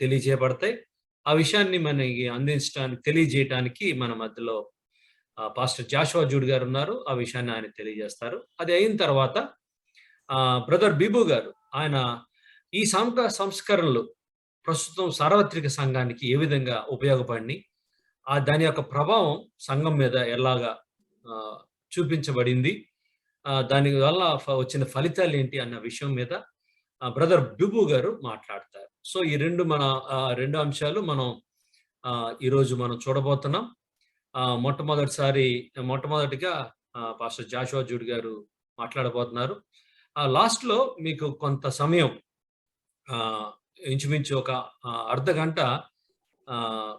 తెలియజేయబడతాయి. ఆ విషయాన్ని మనకి అందించడానికి, తెలియజేయటానికి మన మధ్యలో పాస్టర్ జాషువా జూడ్ గారున్నారు. ఆ విషయాన్ని ఆయన తెలియజేస్తారు. అది అయిన తర్వాత బ్రదర్ బిబు గారు ఆయన ఈ సంస్కరణలు ప్రస్తుతం సార్వత్రిక సంఘానికి ఏ విధంగా ఉపయోగపడినియి? దాని యొక్క ప్రభావం సంఘం మీద ఎలాగా ఆహ్, చూపించబడింది? దాని వల్ల వచ్చిన ఫలితాలేంటి అన్న విషయం మీద బ్రదర్ బిబు గారు మాట్లాడతారు. సో, ఈ 2 అంశాలు మనం ఈరోజు మనం చూడబోతున్నాం. మొట్టమొదటిగా పాస్టర్ జాషువా జూడ్ గారు మాట్లాడబోతున్నారు. లాస్ట్‌లో మీకు కొంత సమయం ఆహ్, ఇంచుమించు ఒక అర్ధగంట ఆహ్,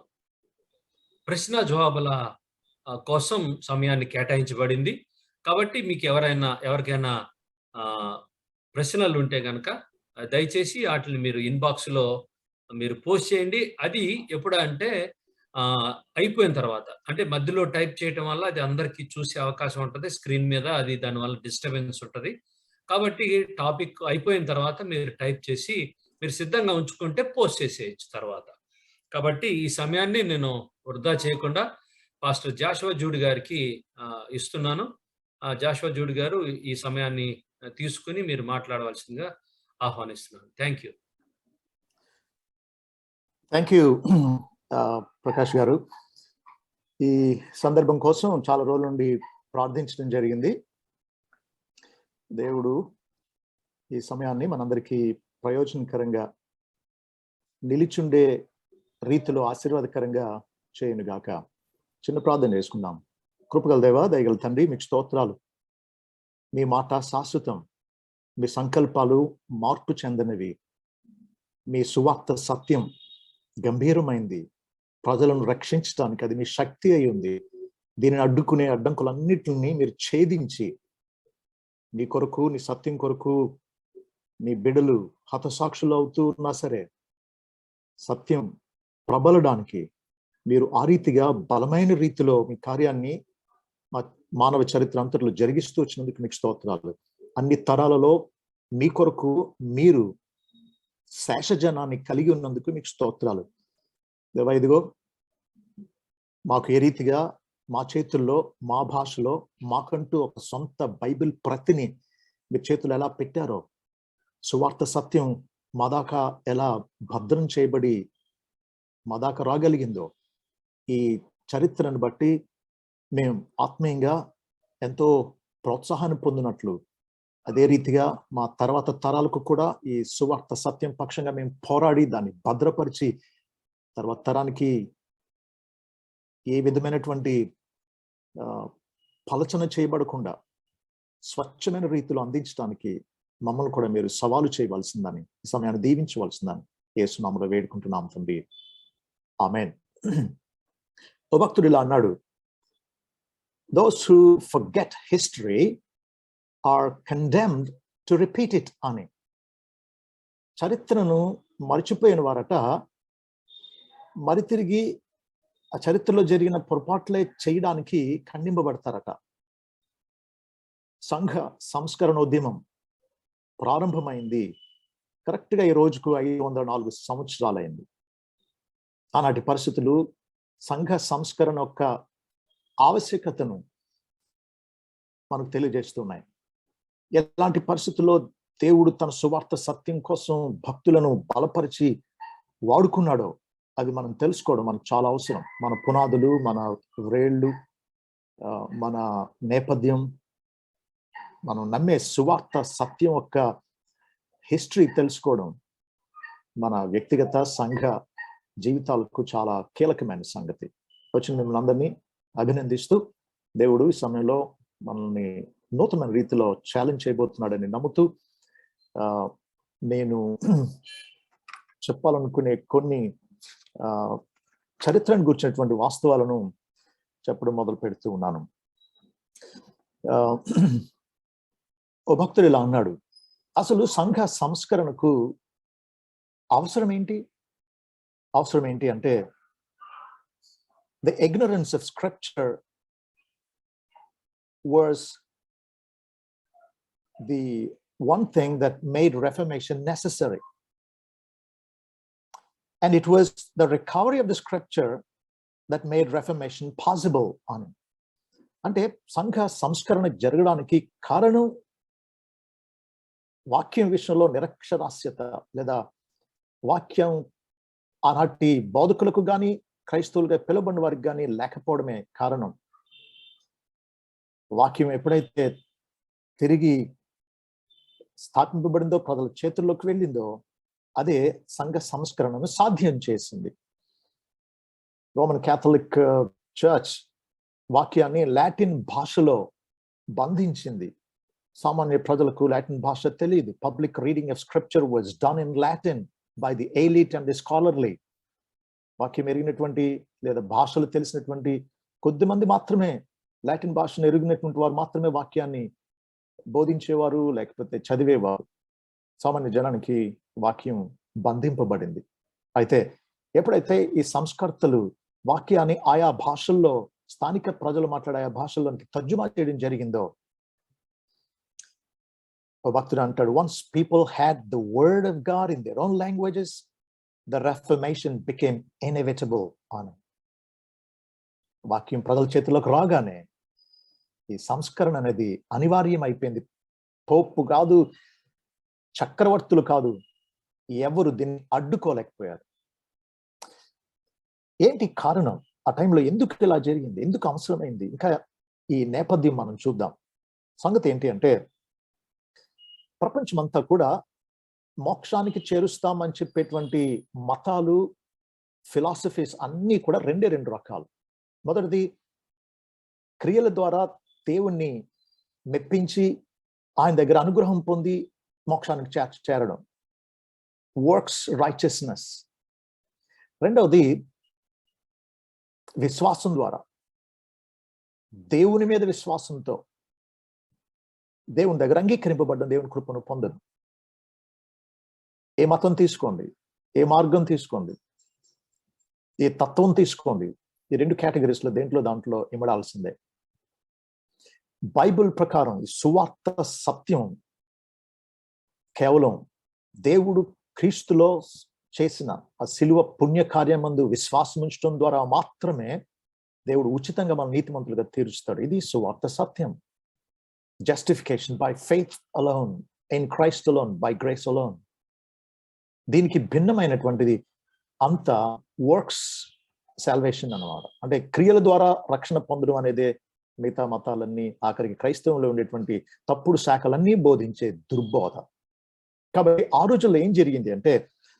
ప్రశ్న జవాబుల కోసం సమయాన్ని కేటాయించబడింది. కాబట్టి ఎవరికైనా ఆహ్, ప్రశ్నలుంటే గనక దయచేసి ఆటిల్ని మీరు ఇన్‌బాక్స్‌లో మీరు పోస్ట్ చేయండి. అది ఎప్పుడంటే ఆహ్, అయిపోయిన తర్వాత. అంటే మధ్యలో టైప్ చేయటం వల్ల అది అందరికి చూసే అవకాశం ఉంటది. స్క్రీన్ మీద అది దానివల్ల డిస్టర్బెన్స్ ఉంటది. కాబట్టి టాపిక్ అయిపోయిన తర్వాత మీరు టైప్ చేసి మీరు సిద్ధంగా ఉంచుకుంటే పోస్ట్ చేసేయొచ్చు తర్వాత. కాబట్టి ఈ సమయాన్ని నేను వృధా చేయకుండా పాస్టర్ జాషువా జూడ్ గారికి ఇస్తున్నాను. జాషువా జూడ్ గారు ఈ సమయాన్ని తీసుకొని మీరు మాట్లాడవలసిందిగా ఆహ్వానిస్తున్నాను. Thank you. Thank you Prakash గారు. ఈ సందర్భం కోసం చాలా రోజుల నుండి ప్రార్థించడం జరిగింది. దేవుడు ఈ సమయాన్ని మనందరికీ ప్రయోజనకరంగా నిలిచుండే రీతిలో ఆశీర్వాదకరంగా చేయనుగాక. చిన్న ప్రార్థన చేసుకుందాం. కృపగల దేవా, దయగల తండ్రి, మీకు స్తోత్రాలు. మీ మాట శాశ్వతం, మీ సంకల్పాలు మార్పు చెందనివి, మీ సువార్త సత్యం గంభీరమైంది, ప్రజలను రక్షించడానికి అది మీ శక్తి అయి ఉంది. దీనిని అడ్డుకునే అడ్డంకులన్నిటిని మీరు ఛేదించి నీ కొరకు, నీ సత్యం కొరకు నీ బిడ్డలు హతసాక్షులు అవుతూ ఉన్నా సరే సత్యం ప్రబలడానికి మీరు ఆ రీతిగా బలమైన రీతిలో మీ కార్యాన్ని మానవ చరిత్ర అంతట్లో జరిగిస్తూ వచ్చినందుకు మీకు స్తోత్రాలు. అన్ని తరాలలో మీ కొరకు మీరు శేషజనాన్ని కలిగి ఉన్నందుకు మీకు స్తోత్రాలు. దేవా, ఇదిగో మాకు ఏ రీతిగా మా చేతుల్లో, మా భాషలో మాకంటూ ఒక సొంత బైబిల్ ప్రతిని మీ చేతులు ఎలా పెట్టారో, సువార్త సత్యం మా దాకా ఎలా భద్రం చేయబడి మా దాకా రాగలిగిందో, ఈ చరిత్రను బట్టి మేము ఆత్మీయంగా ఎంతో ప్రోత్సాహాన్ని పొందినట్లు, అదే రీతిగా మా తర్వాత తరాలకు కూడా ఈ సువార్త సత్యం పక్షంగా మేము పోరాడి దాన్ని భద్రపరిచి తర్వాత తరానికి ఏ విధమైనటువంటి పలచన చేయబడకుండా స్వచ్ఛమైన రీతిలో అందించడానికి మమ్మల్ని కూడా మీరు సవాలు చేయవలసిందని, ఈ సమయాన్ని దీవించవలసిందని యేసు నామములో వేడుకుంటున్నాం తండ్రి. ఆమేన్. ఓ భక్తుడు ఇలా అన్నాడు, those who forget history are condemned to repeat it అని. చరిత్రను మర్చిపోయిన వారట మరి తిరిగి ఆ చరిత్రలో జరిగిన పొరపాట్లే చేయడానికి ఖండింపబడతారట. సంఘ సంస్కరణోద్యమం ప్రారంభమైంది కరెక్ట్గా ఈ రోజుకు 504 సంవత్సరాలైంది. ఆనాటి పరిస్థితులు సంఘ సంస్కరణ యొక్క ఆవశ్యకతను మనకు తెలియజేస్తున్నాయి. ఎలాంటి పరిస్థితుల్లో దేవుడు తన సువార్త సత్యం కోసం భక్తులను బలపరిచి వాడుకున్నాడో అది మనం తెలుసుకోవడం మనకు చాలా అవసరం. మన పునాదులు, మన వ్రేళ్ళు, మన నేపథ్యం, మనం నమ్మే సువార్త సత్యం యొక్క హిస్టరీ తెలుసుకోవడం మన వ్యక్తిగత సంఘ జీవితాలకు చాలా కీలకమైన సంగతి. వచ్చిన మిమ్మల్ని అందరినీ అభినందిస్తూ దేవుడు ఈ సమయంలో మనల్ని నూతన రీతిలో ఛాలెంజ్ చేయబోతున్నాడని నమ్ముతూ నేను చెప్పాలనుకునే కొన్ని చరిత్రను గురించినటువంటి వాస్తవాలను చెప్పడం మొదలు పెడుతూ ఉన్నాను. ఓ భక్తుడు ఇలా అన్నాడు, అసలు సంఘ సంస్కరణకు అవసరం ఏంటి అంటే the ignorance of scripture was the one thing that made reformation necessary. And it was the recovery of the scripture that made Reformation possible అని. అంటే సంఘ సంస్కరణ జరగడానికి కారణం వాక్యం విషయంలో నిరక్షరాస్యత లేదా వాక్యం ఆనాటి బోధకులకు కానీ క్రైస్తవులుగా పిలువబడిన వారికి కానీ లేకపోవడమే కారణం. వాక్యం ఎప్పుడైతే తిరిగి స్థాపింపబడిందో, ప్రజల చేతుల్లోకి వెళ్ళిందో, అదే సంఘ సంస్కరణను సాధ్యం చేసింది. రోమన్ క్యాథలిక్ చర్చ్ వాక్యాన్ని లాటిన్ భాషలో బంధించింది. సామాన్య ప్రజలకు లాటిన్ భాష తెలియదు. Public reading of scripture was done in Latin by the elite and the scholarly. వాక్యం ఎరిగినటువంటి లేదా భాషలు తెలిసినటువంటి కొద్ది మంది మాత్రమే, లాటిన్ భాషను ఎరిగినటువంటి వారు మాత్రమే వాక్యాన్ని బోధించేవారు, లేకపోతే చదివేవారు. సామాన్య జనానికి వాక్యం బంధింపబడింది. అయితే ఎప్పుడైతే ఈ సంస్కర్తలు వాక్యాన్ని ఆయా భాషల్లో, స్థానిక ప్రజలు మాట్లాడే ఆయా భాషల్లోనికి తర్జుమా చేయడం జరిగిందో, భక్తుడు అంటాడు, once people had the word of God in their own languages, the Reformation became inevitable అని. వాక్యం ప్రజల చేతిలోకి రాగానే ఈ సంస్కరణ అనేది అనివార్యం అయిపోయింది. పోపు కాదు, చక్రవర్తులు కాదు, ఎవరు దీన్ని అడ్డుకోలేకపోయారు. ఏంటి కారణం? ఆ టైంలో ఎందుకు ఇలా జరిగింది, ఎందుకు అవసరమైంది? ఇంకా ఈ నేపథ్యం మనం చూద్దాం. సంగతి ఏంటి అంటే, ప్రపంచమంతా కూడా మోక్షానికి చేరుస్తామని చెప్పేటువంటి మతాలు, ఫిలాసఫీస్ అన్నీ కూడా రెండు రకాలు. మొదటిది క్రియల ద్వారా దేవుణ్ణి మెప్పించి ఆయన దగ్గర అనుగ్రహం పొంది మోక్షానికి చేరడం, వర్క్స్ రైచియస్నెస్. రెండవది విశ్వాసం ద్వారా, దేవుని మీద విశ్వాసంతో దేవుని దగ్గర అంగీకరింపబడ్డ దేవుని కృపను పొందడం. ఏ మతం తీసుకోండి, ఏ మార్గం తీసుకోండి, ఏ తత్వం తీసుకోండి, ఈ రెండు కేటగిరీస్లో దాంట్లో ఇమడాల్సిందే. బైబిల్ ప్రకారం ఈ సువార్త సత్యం కేవలం దేవుడు క్రీస్తులో చేసిన ఆ శిలువ పుణ్యకార్యమందు విశ్వాసం ఉంచడం ద్వారా మాత్రమే దేవుడు ఉచితంగా మన నీతిమంతులుగా తీరుస్తాడు. ఇది సువార్త సత్యం. Justification by faith alone, in Christ alone, by grace alone. దీనికి భిన్నమైనటువంటిది అంత వర్క్స్ సాల్వేషన్ అన్నమాట. అంటే క్రియల ద్వారా రక్షణ పొందడం అనేది మిగతా మతాలన్నీ, ఆఖరికి క్రైస్తవంలో ఉండేటువంటి తప్పుడు శాఖలన్నీ బోధించే దుర్బోధ. కాబట్టి ఆ రోజుల్లో ఏం జరిగింది అంటే,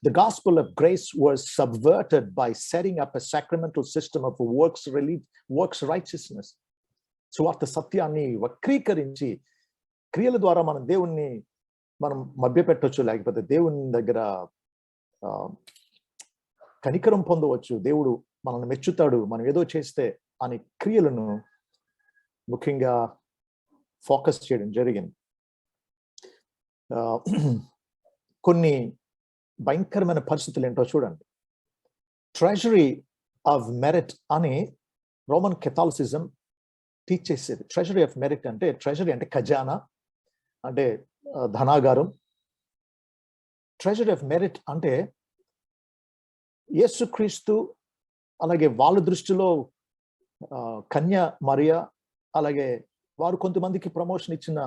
the gospel of grace was subverted by setting up a sacramental system of works righteousness. సువార్త సత్యాన్ని వక్రీకరించి క్రియల ద్వారా దేవుణ్ణి మనం మభ్యపెట్టవచ్చు, లేకపోతే దేవుని దగ్గర కనికరం పొందవచ్చు, దేవుడు మనల్ని మెచ్చుతాడు మనం ఏదో చేస్తే అనే క్రియలను ముఖ్యంగా ఫోకస్ చేయడం జరిగింది. కొన్ని భయంకరమైన పరిస్థితులు ఏంటో చూడండి. ట్రెజరీ ఆఫ్ మెరిట్ అని రోమన్ కెథాలిసిజం టీచ్ చేసేది. ట్రెజరీ ఆఫ్ మెరిట్ అంటే, ట్రెజరీ అంటే ఖజానా, అంటే ధనాగారం. ట్రెజరీ ఆఫ్ మెరిట్ అంటే యేసుక్రీస్తు, అలాగే వాళ్ళ దృష్టిలో కన్య మరియా, అలాగే వారు కొంతమందికి ప్రమోషన్ ఇచ్చిన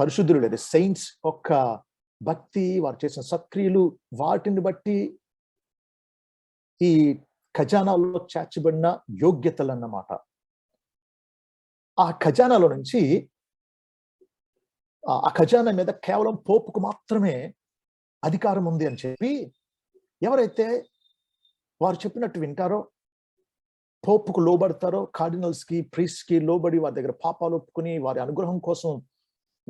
పరిశుద్ధులు లేదా సెయింట్స్ యొక్క భక్తి, వారు చేసిన సత్క్రియలు, వాటిని బట్టి ఈ ఖజానాలో చేర్చబడిన యోగ్యతలు అన్నమాట. ఆ ఖజానాలో నుంచి, ఆ ఖజానా మీద కేవలం పోపుకు మాత్రమే అధికారం ఉంది అని చెప్పి, ఎవరైతే వారు చెప్పినట్టు వింటారో, పోపుకు లోబడతారో, కార్డినల్స్ కి, ప్రీస్ట్ కి లోబడి వారి దగ్గర పాపాలు ఒప్పుకుని వారి అనుగ్రహం కోసం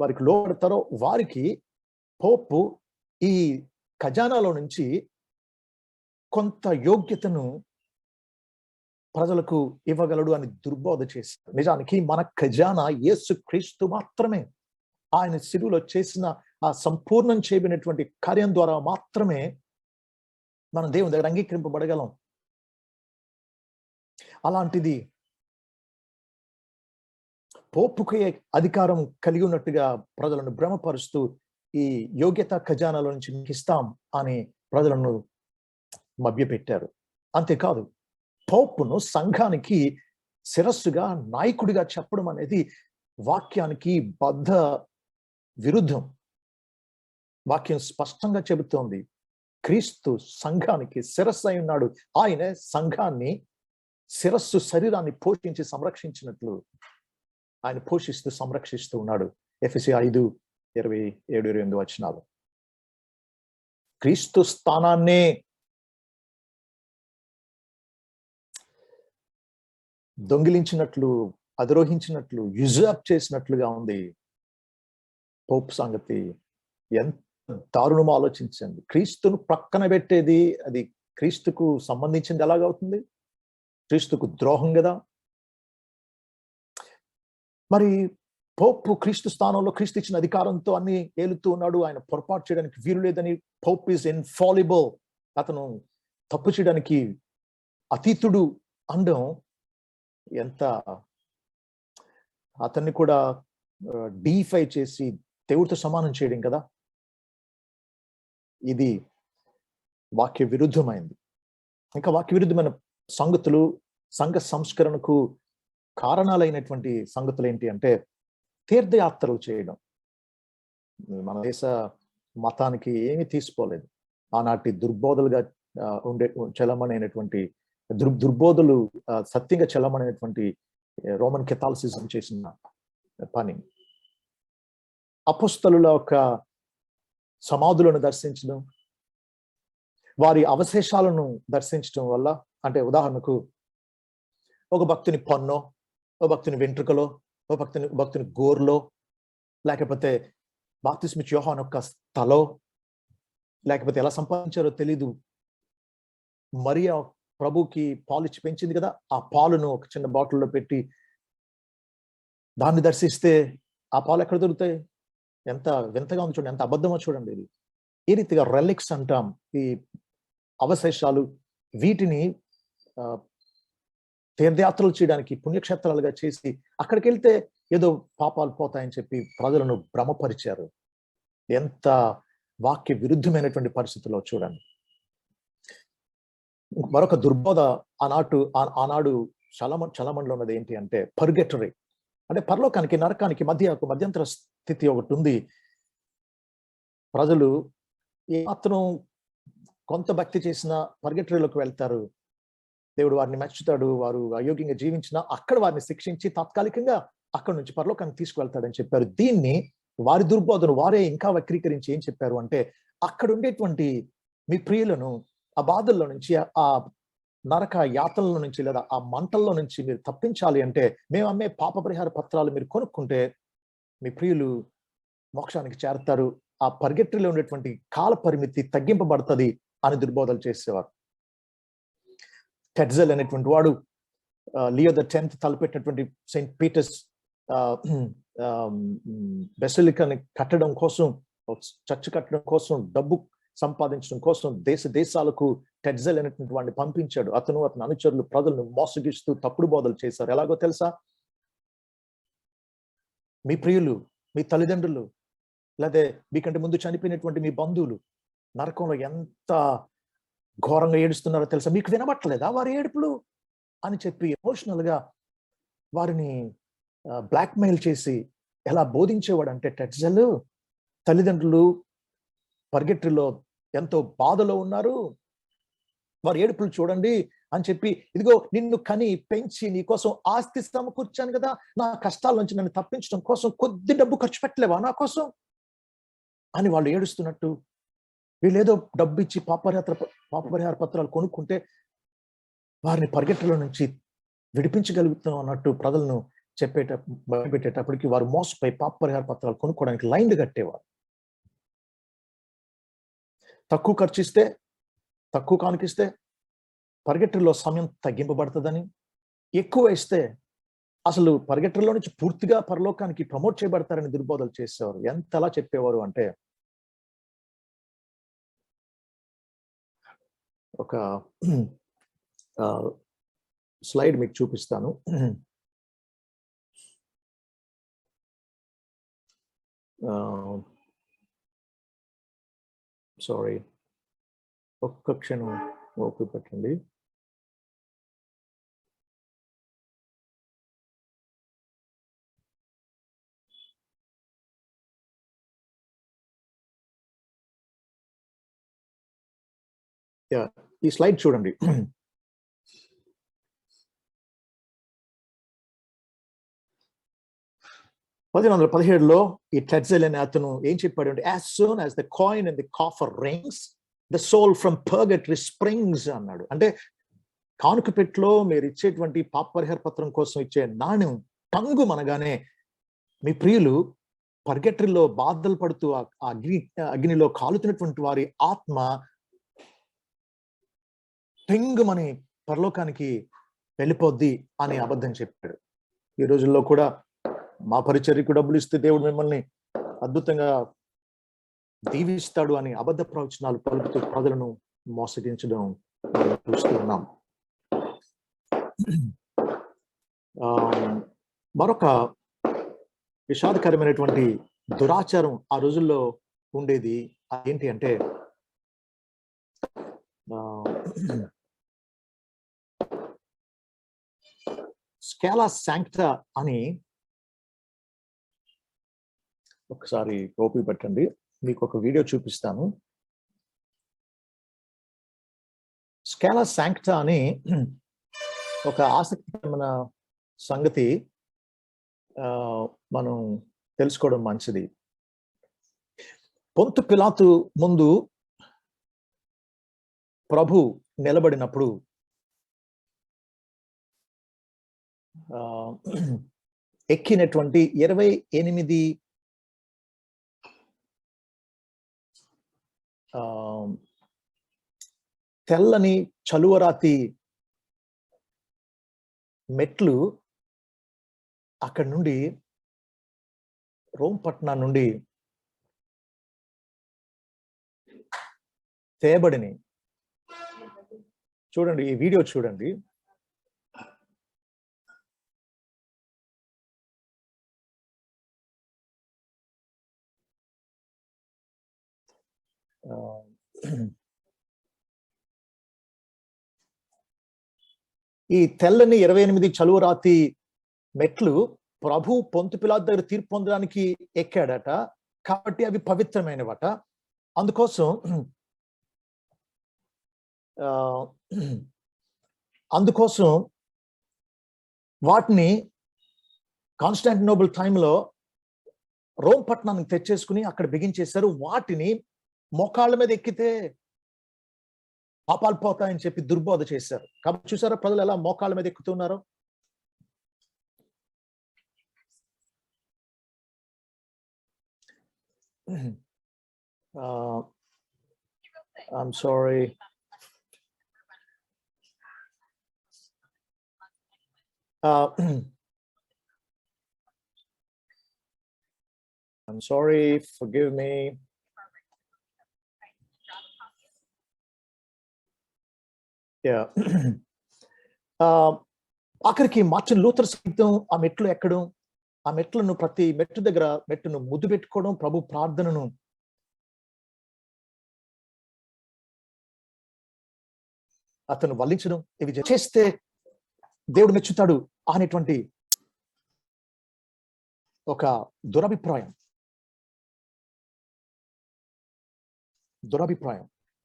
వారికి లోబడతారో, వారికి పోపు ఈ ఖజానాలో నుంచి కొంత యోగ్యతను ప్రజలకు ఇవ్వగలడు అని దుర్బోధ చేశారు. నిజానికి మన ఖజానా యేసుక్రీస్తు మాత్రమే. ఆయన శిలువలో చేసిన ఆ సంపూర్ణం చేయబడినటువంటి కార్యం ద్వారా మాత్రమే మనం దేవుని దగ్గర అంగీకరింపబడగలం. అలాంటిది పోపుకే అధికారం కలిగి ఉన్నట్టుగా ప్రజలను భ్రమపరుస్తూ, ఈ యోగ్యత ఖజానాలో నుంచి మీకు ఇస్తాం అని ప్రజలను మభ్యపెట్టారు. అంతేకాదు, పోపును సంఘానికి శిరస్సుగా, నాయకుడిగా చెప్పడం అనేది వాక్యానికి బద్ధ విరుద్ధం. వాక్యం స్పష్టంగా చెబుతోంది, క్రీస్తు సంఘానికి శిరస్సు అయి ఉన్నాడు. ఆయన సంఘాన్ని, శిరస్సు శరీరాన్ని పోషించి సంరక్షించినట్లు ఆయన పోషిస్తూ సంరక్షిస్తూ ఉన్నాడు. ఎఫెసీ 5:27-28 వచనాలు. క్రీస్తు స్థానాన్నే దొంగిలించినట్లు, అధిరోహించినట్లు, యుజాప్ చేసినట్లుగా ఉంది పోప్ సంగతి. ఎంత దారుణమో ఆలోచించండి. క్రీస్తును ప్రక్కన పెట్టేది, అది క్రీస్తుకు సంబంధించింది ఎలాగవుతుంది? క్రీస్తుకు ద్రోహం కదా. మరి పోప్ క్రీస్తు స్థానంలో, క్రీస్తు ఇచ్చిన అధికారంతో అన్ని ఏలుతూ ఉన్నాడు. ఆయన పొరపాటు చేయడానికి వీలు లేదని, పోప్ ఈజ్ ఇన్ఫాలిబుల్, అతను తప్పు చేయడానికి అతీతుడు అనడం ఎంత, అతన్ని కూడా డీఫై చేసి దేవుడితో సమానం చేయడం కదా. ఇది వాక్య విరుద్ధమైంది. ఇంకా వాక్య విరుద్ధమైన సంగతులు, సంఘ సంస్కరణకు కారణాలైనటువంటి సంగతులు ఏంటి అంటే, తీర్థయాత్రలు చేయడం. మన దేశ మతానికి ఏమీ తీసుకోలేదు. ఆనాటి దుర్బోధలుగా ఉండే చలమణైనటువంటి దుర్బోధలు సత్యంగా చలమణైనటువంటి రోమన్ కెథాలిసిజం చేసిన పని. అపోస్తలుల యొక్క సమాధులను దర్శించడం, వారి అవశేషాలను దర్శించడం వల్ల, అంటే ఉదాహరణకు ఒక భక్తుని పన్నో, ఒక భక్తుని వెంట్రుకలో, ఒక భక్తుని గోర్లో, లేకపోతే బాప్తిస్మిచ్చే యోహాను యొక్క తలో, లేకపోతే ఎలా సంపాదించారో తెలీదు, మరియా ప్రభుకి పాలు ఇచ్చి పెంచింది కదా, ఆ పాలును ఒక చిన్న బాటిల్లో పెట్టి దాన్ని దర్శిస్తే ఆ పాలు ఎక్కడ దొరుకుతాయి? ఎంత వింతగా ఉంది చూడండి, ఎంత అబద్ధమో చూడండి. ఇది ఈ రీతిగా రెలిక్స్ అంటాం, ఈ అవశేషాలు, వీటిని తీర్థయాత్రలు చేయడానికి పుణ్యక్షేత్రాలుగా చేసి అక్కడికి వెళ్తే ఏదో పాపాలు పోతాయని చెప్పి ప్రజలను భ్రమపరిచారు. ఎంత వాక్య విరుద్ధమైనటువంటి పరిస్థితుల్లో చూడండి. మరొక దుర్బోధ ఆనాడు చలమణిలో ఉన్నది ఏంటి అంటే పర్గెటరీ, అంటే పరలోకానికి నరకానికి మధ్యంతర స్థితి ఒకటి ఉంది. ప్రజలు ఏమాత్రం కొంత భక్తి చేసినా పర్గెటరీలోకి వెళ్తారు. దేవుడు వారిని మెచ్చుతాడు. వారు అయోగ్యంగా జీవించినా అక్కడ వారిని శిక్షించి తాత్కాలికంగా అక్కడ నుంచి పరలోకానికి తీసుకువెళ్తాడని చెప్పారు. దీన్ని, వారి దుర్బోధను వారే ఇంకా వక్రీకరించి ఏం చెప్పారు అంటే, అక్కడ ఉండేటువంటి మీ ప్రియులను ఆ బాధల్లో నుంచి, ఆ నరక యాతనల నుంచి, లేదా ఆ మంటల్లో నుంచి మీరు తప్పించాలి అంటే, మేము అమ్మే పాప పరిహార పత్రాలు మీరు కొనుక్కుంటే మీ ప్రియులు మోక్షానికి చేరతారు, ఆ పరిగెట్టులో ఉండేటువంటి కాల పరిమితి తగ్గింపబడుతుంది అని దుర్బోధలు చేసేవారు. టెట్జెల్ అనేటువంటి వాడు లియో ద 10th తలపెట్టినటువంటి సెయింట్ పీటర్స్ బెసిలికాని కట్టడం కోసం, చర్చ్ కట్టడం కోసం, డబ్బు సంపాదించడం కోసం దేశాలకు టెట్జెల్ అనేటువంటి వాడిని పంపించాడు. అతను అనుచరులు ప్రజలను మోసగిస్తూ తప్పుడు బోధలు చేశారు. ఎలాగో తెలుసా? మీ ప్రియులు, మీ తల్లిదండ్రులు, లేదా మీకంటే ముందు చనిపోయినటువంటి మీ బంధువులు నరకంలో ఎంత ఘోరంగా ఏడుస్తున్నారో తెలుసా? మీకు వినబట్టలేదా వారి ఏడుపులు అని చెప్పి ఎమోషనల్ గా వారిని బ్లాక్మెయిల్ చేసి ఎలా బోధించేవాడు అంటే, టెట్జెల్ తల్లిదండ్రులు పర్గెటరీలో ఎంతో బాధలో ఉన్నారు, వారి ఏడుపులు చూడండి అని చెప్పి, ఇదిగో నిన్ను కని పెంచి నీ కోసం ఆస్తి సమకూర్చాను కదా, నా కష్టాల నుంచి నన్ను తప్పించడం కోసం కొద్ది డబ్బు ఖర్చు పెట్టలేవా నా కోసం అని వాళ్ళు ఏడుస్తున్నట్టు, వీళ్ళేదో డబ్బు ఇచ్చి పాప పరిహార పత్రాలు కొనుక్కుంటే వారిని పర్గెటరీలో నుంచి విడిపించగలుగుతాం అన్నట్టు ప్రజలను భయపెట్టేటప్పటికి వారు మోసపోయి పాప పరిహార పత్రాలు కొనుక్కోవడానికి లైన్లు కట్టేవారు. తక్కువ ఖర్చిస్తే, తక్కువ కానుకిస్తే పర్గెటరీలో సమయం తగ్గింపబడుతుందని, ఎక్కువ ఇస్తే అసలు పర్గెటరీలో నుంచి పూర్తిగా పరలోకానికి ప్రమోట్ చేయబడతారని దుర్బోధలు చేసేవారు. ఎంతలా చెప్పేవారు అంటే, ఒక స్లైడ్ మీకు చూపిస్తాను. సారీ, ఒక్క క్షణం ఓకే పెట్టండి. ఈ స్లైడ్ చూడండి. 1117లో ఈ టెట్జెల్ అనే అతను ఏం చెప్పాడు అంటే, as soon as the coin in the coffer rings, the soul from purgatory springs అన్నాడు. అంటే కానుక పెట్టులో మీరు ఇచ్చేటువంటి పాప పరిహార పత్రం కోసం ఇచ్చే నాణ్యం టంగు మనగానే మీ ప్రియులు పర్గెటరీలో బాధలు పడుతూ అగ్నిలో కాలుతున్నటువంటి వారి ఆత్మ టెంగుమని పరలోకానికి వెళ్ళిపోద్ది అని అబద్ధం చెప్పాడు. ఈ రోజుల్లో కూడా మా పరిచర్యకు డబ్బులు ఇస్తే దేవుడు మిమ్మల్ని అద్భుతంగా దీవిస్తాడు అని అబద్ధ ప్రవచనాలు పలుకుతూ ప్రజలను మోసగించడం చూస్తూ ఉన్నాం. మరొక విషాదకరమైనటువంటి దురాచారం ఆ రోజుల్లో ఉండేది. ఏంటి అంటే స్కాలా శాంక్టా అని, ఒకసారి ఓపి పెట్టండి, మీకు ఒక వీడియో చూపిస్తాను. స్కాలా శాంక్టా అని ఒక ఆసక్తికరమైన సంగతి మనం తెలుసుకోవడం మంచిది. పొంతు పిలాతు ముందు ప్రభు నిలబడినప్పుడు ఎక్కినటువంటి 28 తెల్లని చలువరాతి మెట్లు అక్కడి నుండి రోమ్ పట్టణం నుండి తేబడిని. చూడండి, ఈ వీడియో చూడండి. ఈ తెల్లని 28 చలువరాతి మెట్లు ప్రభు పొంతు పిలాతు దగ్గర తీర్పు పొందడానికి ఎక్కాడట, కాబట్టి అవి పవిత్రమైనవట. అందుకోసం వాటిని కాన్స్టాంటినోబుల్ టైంలో రోమ్ పట్టణానికి తెచ్చేసుకుని అక్కడ బిగించేశారు. వాటిని మోకాళ్ళ మీద ఎక్కితే పాపాలు పోతాయని చెప్పి దుర్బోధ చేశారు. కాబట్టి చూసారా ప్రజలు ఎలా మోకాళ్ళ మీద ఎక్కుతున్నారు. I'm sorry. I'm sorry, forgive me. Yeah. ఆఖరికి మార్టిన్ లూథర్ సైతం ఆ మెట్లు ఎక్కడం, ఆ మెట్లను ప్రతి మెట్టు దగ్గర మెట్టును ముద్దు పెట్టుకోవడం, ప్రభు ప్రార్థనను అతను వల్లించడం, ఇవి చేస్తే దేవుడు మెచ్చుతాడు అనేటువంటి ఒక దురభిప్రాయం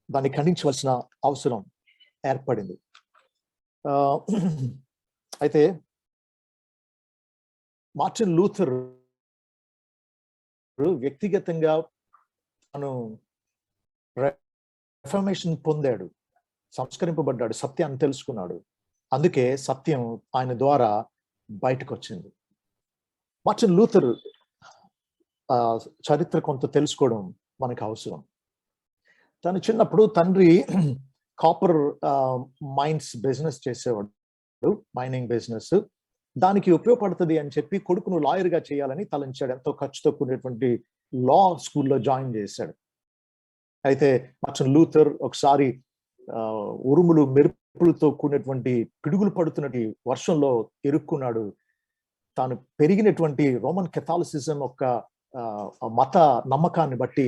దాన్ని ఖండించవలసిన అవసరం ఏర్పడింది. అయితే మార్టిన్ లూథర్ వ్యక్తిగతంగా తను రిఫర్మేషన్ పొందాడు, సంస్కరింపబడ్డాడు, సత్యాన్ని తెలుసుకున్నాడు. అందుకే సత్యం ఆయన ద్వారా బయటకు వచ్చింది. మార్టిన్ లూథర్ చరిత్ర కొంత తెలుసుకోవడం మనకు అవసరం. తను చిన్నప్పుడు తండ్రి కాపర్ మైన్స్ బిజినెస్ చేసేవాడు, మైనింగ్ బిజినెస్. దానికి ఉపయోగపడుతుంది అని చెప్పి కొడుకును లాయర్గా చేయాలని తలంచాడు. ఎంతో ఖర్చుతో కూడినటువంటి లా స్కూల్లో జాయిన్ చేశాడు. అయితే మార్టిన్ లూథర్ ఒకసారి ఉరుములు మెరుపులతో కూడినటువంటి పిడుగులు పడుతున్నటువంటి వర్షంలో ఇరుక్కున్నాడు. తాను పెరిగినటువంటి రోమన్ కెథాలిసిజం యొక్క మత నమ్మకాన్ని బట్టి,